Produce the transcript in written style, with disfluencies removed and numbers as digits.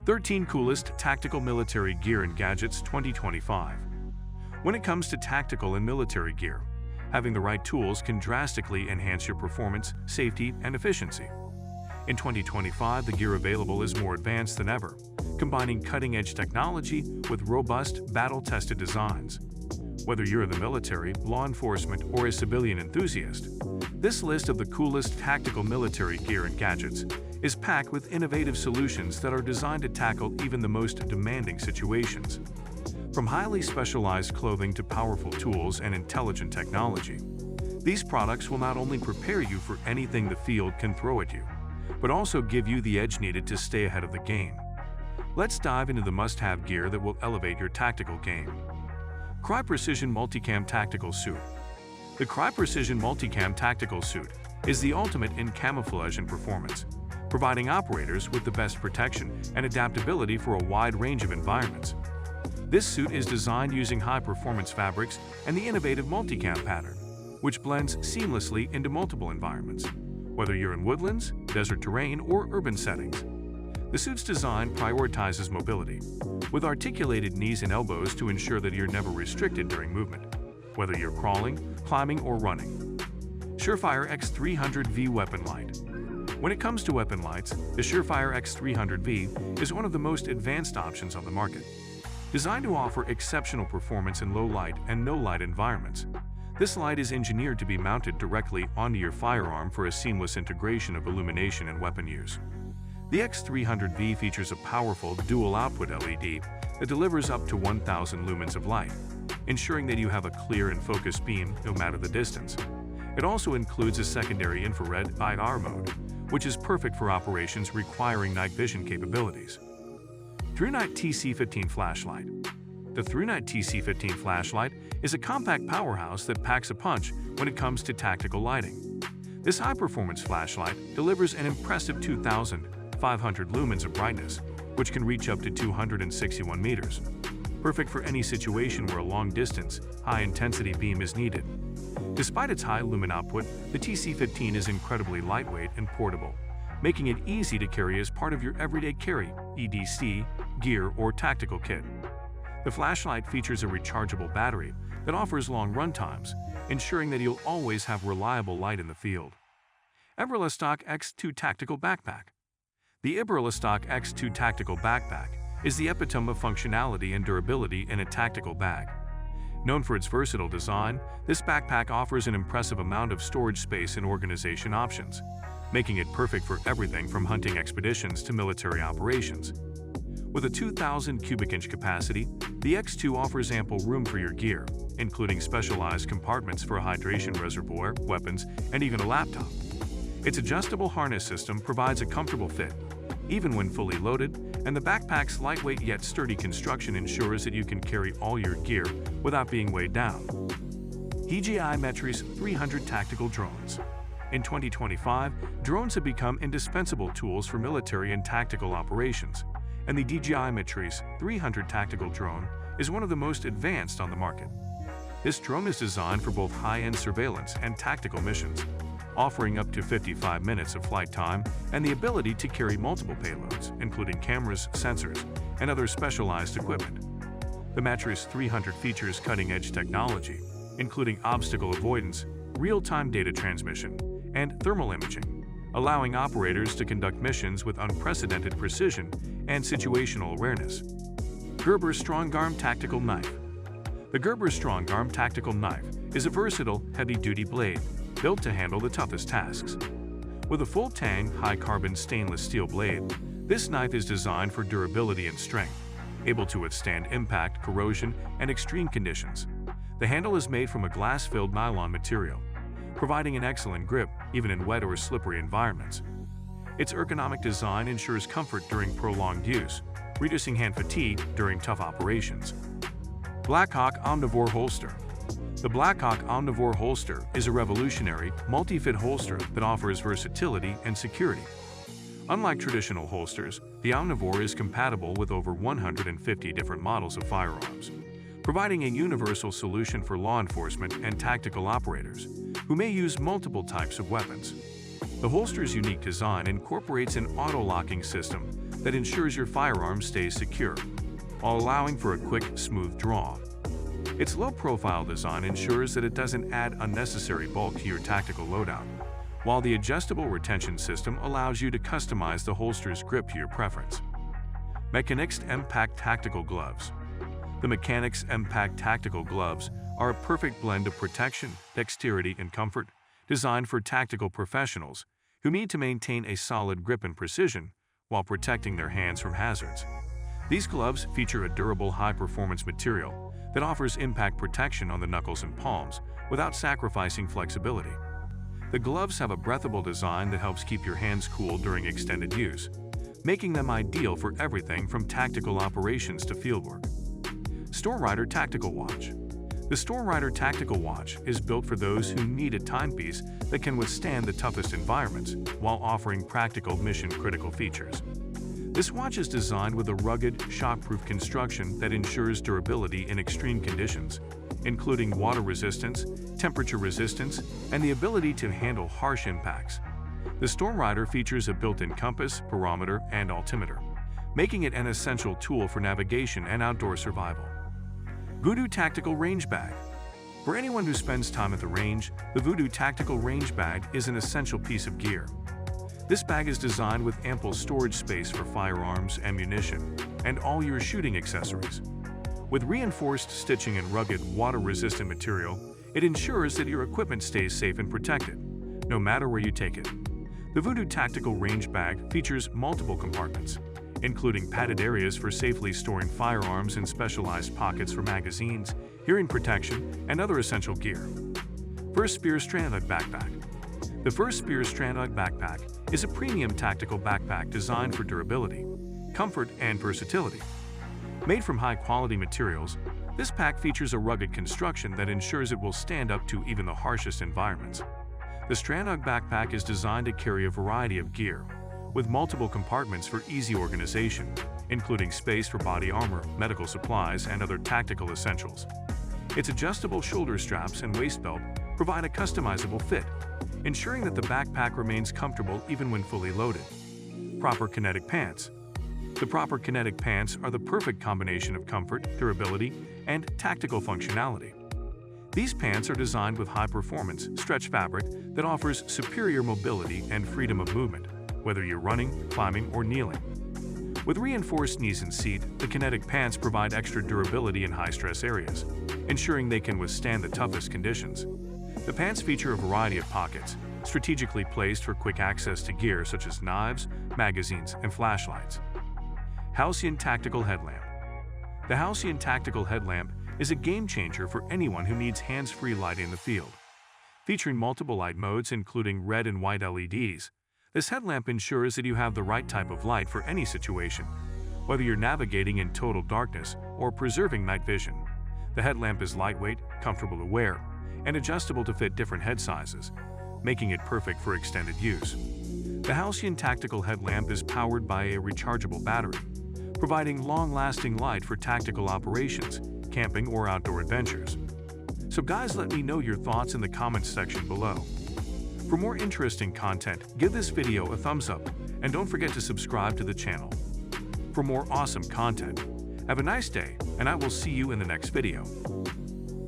13 Coolest Tactical Military Gear and Gadgets 2025. When it comes to tactical and military gear, having the right tools can drastically enhance your performance, safety, and efficiency. In 2025, the gear available is more advanced than ever, combining cutting-edge technology with robust, battle-tested designs. Whether you're in the military, law enforcement, or a civilian enthusiast, this list of the coolest tactical military gear and gadgets is packed with innovative solutions that are designed to tackle even the most demanding situations. From highly specialized clothing to powerful tools and intelligent technology, these products will not only prepare you for anything the field can throw at you, but also give you the edge needed to stay ahead of the game. Let's dive into the must-have gear that will elevate your tactical game. Crye Precision Multicam Tactical Suit. The Crye Precision Multicam Tactical Suit is the ultimate in camouflage and performance, providing operators with the best protection and adaptability for a wide range of environments. This suit is designed using high-performance fabrics and the innovative multicam pattern, which blends seamlessly into multiple environments, whether you're in woodlands, desert terrain, or urban settings. The suit's design prioritizes mobility, with articulated knees and elbows to ensure that you're never restricted during movement, whether you're crawling, climbing, or running. Surefire X300V Weapon Light. When it comes to weapon lights, the Surefire X300V is one of the most advanced options on the market. Designed to offer exceptional performance in low light and no light environments, this light is engineered to be mounted directly onto your firearm for a seamless integration of illumination and weapon use. The X300V features a powerful dual-output LED that delivers up to 1,000 lumens of light, ensuring that you have a clear and focused beam no matter the distance. It also includes a secondary infrared IR mode, which is perfect for operations requiring night vision capabilities. ThruNite TC15 Flashlight. The ThruNite TC15 flashlight is a compact powerhouse that packs a punch when it comes to tactical lighting. This high-performance flashlight delivers an impressive 2,500 lumens of brightness, which can reach up to 261 meters. Perfect for any situation where a long-distance, high-intensity beam is needed. Despite its high lumen output, the TC15 is incredibly lightweight and portable, making it easy to carry as part of your everyday carry, EDC, gear, or tactical kit. The flashlight features a rechargeable battery that offers long run times, ensuring that you'll always have reliable light in the field. Eberlestock X2 Tactical Backpack. The Eberlestock X2 Tactical Backpack is the epitome of functionality and durability in a tactical bag. Known for its versatile design, this backpack offers an impressive amount of storage space and organization options, making it perfect for everything from hunting expeditions to military operations. With a 2,000 cubic inch capacity, the X2 offers ample room for your gear, including specialized compartments for a hydration reservoir, weapons, and even a laptop. Its adjustable harness system provides a comfortable fit, even when fully loaded, and the backpack's lightweight yet sturdy construction ensures that you can carry all your gear without being weighed down. DJI Metris 300 Tactical Drones. In 2025, drones have become indispensable tools for military and tactical operations, and the DJI Metris 300 Tactical Drone is one of the most advanced on the market. This drone is designed for both high-end surveillance and tactical missions, offering up to 55 minutes of flight time and the ability to carry multiple payloads, including cameras, sensors, and other specialized equipment. The Metris 300 features cutting-edge technology, including obstacle avoidance, real-time data transmission, and thermal imaging, allowing operators to conduct missions with unprecedented precision and situational awareness. Gerber Strongarm Tactical Knife. The Gerber Strongarm Tactical Knife is a versatile, heavy-duty blade built to handle the toughest tasks. With a full-tang, high-carbon stainless steel blade, this knife is designed for durability and strength, able to withstand impact, corrosion, and extreme conditions. The handle is made from a glass-filled nylon material, providing an excellent grip even in wet or slippery environments. Its ergonomic design ensures comfort during prolonged use, reducing hand fatigue during tough operations. Blackhawk Omnivore Holster. The Blackhawk Omnivore Holster is a revolutionary, multi-fit holster that offers versatility and security. Unlike traditional holsters, the Omnivore is compatible with over 150 different models of firearms, providing a universal solution for law enforcement and tactical operators who may use multiple types of weapons. The holster's unique design incorporates an auto-locking system that ensures your firearm stays secure, while allowing for a quick, smooth draw. Its low-profile design ensures that it doesn't add unnecessary bulk to your tactical loadout, while the adjustable retention system allows you to customize the holster's grip to your preference. Mechanics M-Pack Tactical Gloves. The Mechanics M-Pack Tactical Gloves are a perfect blend of protection, dexterity, and comfort, designed for tactical professionals who need to maintain a solid grip and precision while protecting their hands from hazards. These gloves feature a durable, high-performance material that offers impact protection on the knuckles and palms without sacrificing flexibility. The gloves have a breathable design that helps keep your hands cool during extended use, making them ideal for everything from tactical operations to fieldwork. Storm Rider Tactical Watch. The Storm Rider Tactical Watch is built for those who need a timepiece that can withstand the toughest environments while offering practical mission-critical features. This watch is designed with a rugged, shock-proof construction that ensures durability in extreme conditions, including water resistance, temperature resistance, and the ability to handle harsh impacts. The Storm Rider features a built-in compass, barometer, and altimeter, making it an essential tool for navigation and outdoor survival. Voodoo Tactical Range Bag. For anyone who spends time at the range, the Voodoo Tactical Range Bag is an essential piece of gear. This bag is designed with ample storage space for firearms, ammunition, and all your shooting accessories. With reinforced stitching and rugged, water-resistant material, it ensures that your equipment stays safe and protected, no matter where you take it. The Voodoo Tactical Range Bag features multiple compartments, including padded areas for safely storing firearms and specialized pockets for magazines, hearing protection, and other essential gear. First Spear Stranded Backpack. The First Spear Stranded Backpack is a premium tactical backpack designed for durability, comfort, and versatility. Made from high-quality materials, this pack features a rugged construction that ensures it will stand up to even the harshest environments. The Stranded Backpack is designed to carry a variety of gear, with multiple compartments for easy organization, including space for body armor, medical supplies, and other tactical essentials. Its adjustable shoulder straps and waist belt provide a customizable fit, ensuring that the backpack remains comfortable even when fully loaded. Proper Kinetic Pants. The Proper Kinetic Pants are the perfect combination of comfort, durability, and tactical functionality. These pants are designed with high-performance, stretch fabric that offers superior mobility and freedom of movement, whether you're running, climbing, or kneeling. With reinforced knees and seat, the Kinetic Pants provide extra durability in high-stress areas, ensuring they can withstand the toughest conditions. The pants feature a variety of pockets, strategically placed for quick access to gear such as knives, magazines, and flashlights. Halcyon Tactical Headlamp. The Halcyon Tactical Headlamp is a game-changer for anyone who needs hands-free light in the field. Featuring multiple light modes including red and white LEDs, this headlamp ensures that you have the right type of light for any situation, whether you're navigating in total darkness or preserving night vision. The headlamp is lightweight, comfortable to wear, and adjustable to fit different head sizes, making it perfect for extended use. The Halcyon Tactical Headlamp is powered by a rechargeable battery, providing long-lasting light for tactical operations, camping, or outdoor adventures. So guys, let me know your thoughts in the comments section below. For more interesting content, give this video a thumbs up, and don't forget to subscribe to the channel. For more awesome content, have a nice day, and I will see you in the next video.